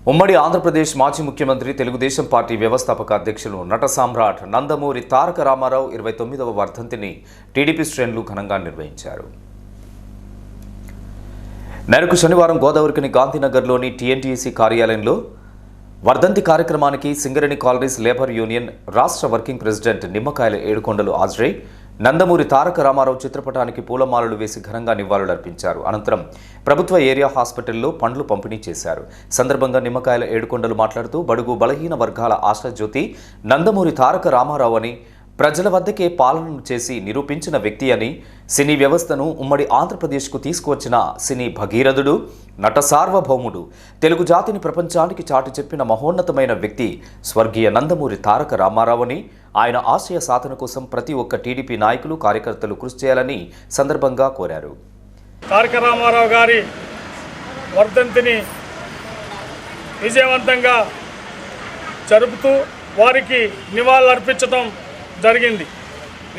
ఉమ్మడి ఆంధ్రప్రదేశ్ మాజీ ముఖ్యమంత్రి తెలుగుదేశం పార్టీ వ్యవస్థాపక అధ్యక్షులు నట సామ్రాట్ నందమూరి తారక రామారావు 29వ వర్ధంతిని టీడీపీ శ్రేణులు ఘనంగా నిర్వహించారు. మేరకు శనివారం గోదావరికని గాంధీనగర్లోని టీఎన్టీసీ కార్యాలయంలో వర్ధంతి కార్యక్రమానికి సింగరేణి కాలనీస్ లేబర్ యూనియన్ రాష్ట్ర వర్కింగ్ ప్రెసిడెంట్ నిమ్మకాయల ఏడుకొండలు హాజరై నందమూరి తారక రామారావు చిత్రపటానికి పూలమాలలు వేసి ఘనంగా నివాళులర్పించారు. అనంతరం ప్రభుత్వ ఏరియా హాస్పిటల్లో పండ్లు పంపిణీ చేశారు. సందర్భంగా నిమ్మకాయల ఏడుకొండలు మాట్లాడుతూ బడుగు బలహీన వర్గాల ఆశాజ్యోతి నందమూరి తారక రామారావు అని, ప్రజల వద్దకే పాలనను చేసి నిరూపించిన వ్యక్తి అని, సినీ వ్యవస్థను ఉమ్మడి ఆంధ్రప్రదేశ్కు తీసుకువచ్చిన సినీ భగీరథుడు, నట సార్వభౌముడు, తెలుగు జాతిని ప్రపంచానికి చాటి చెప్పిన మహోన్నతమైన వ్యక్తి స్వర్గీయ నందమూరి తారక రామారావు అని, ఆయన ఆశయ సాధన కోసం ప్రతి ఒక్క టీడీపీ నాయకులు కార్యకర్తలు కృషి చేయాలని సందర్భంగా కోరారు. తారక రామారావు గారి వర్ధంతిని విజయవంతంగా జరుపుతూ వారికి నివాళులు అర్పించడం జరిగింది.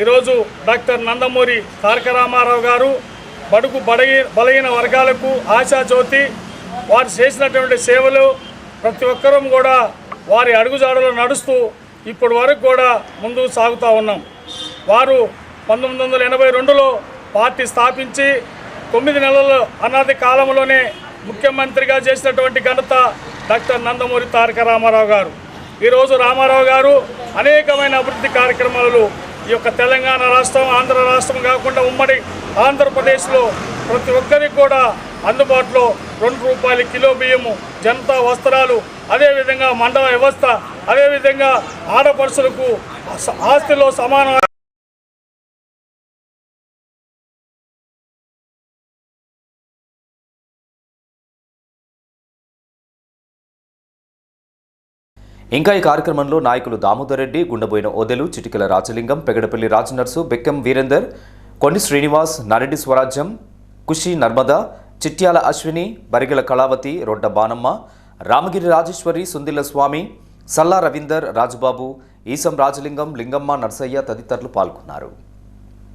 ఈరోజు డాక్టర్ నందమూరి తారక రామారావు గారు బడుగు బలహీన వర్గాలకు ఆశాజ్యోతి. వారు చేసినటువంటి సేవలు ప్రతి ఒక్కరూ కూడా వారి అడుగుజాడలో నడుస్తూ ఇప్పటి వరకు కూడా ముందుకు సాగుతూ ఉన్నాం. వారు 1982లో పార్టీ స్థాపించి 9 నెలల అనాది కాలంలోనే ముఖ్యమంత్రిగా చేసినటువంటి ఘనత డాక్టర్ నందమూరి తారక రామారావు గారు. ఈరోజు రామారావు గారు అనేకమైన అభివృద్ధి కార్యక్రమాలు ఈ యొక్క తెలంగాణ రాష్ట్రం, ఆంధ్ర రాష్ట్రం కాకుండా ఉమ్మడి ఆంధ్రప్రదేశ్లో ప్రతి ఒక్కరికి కూడా అందుబాటులో ₹2 కిలో బియ్యము, జనతా వస్త్రాలు, అదేవిధంగా మండల వ్యవస్థ, అదేవిధంగా ఆడపడుచులకు ఆస్తిలో సమాన ఇంకా ఈ కార్యక్రమంలో నాయకులు దామోదర్ రెడ్డి, గుండబోయిన ఓదెలు, చిటికల రాజలింగం, పెగడపల్లి రాజనర్సు, బెక్కం వీరేందర్, కొండి శ్రీనివాస్, నారెడ్డి స్వరాజ్యం, కుషి నర్మద, చిట్యాల అశ్విని, బరిగెల కళావతి, రొడ్డ బానమ్మ, రామగిరి రాజేశ్వరి, సుందిల్ల స్వామి, సల్లా రవీందర్, రాజుబాబు, ఈసం రాజలింగం, లింగమ్మ, నర్సయ్య తదితరులు పాల్గొన్నారు.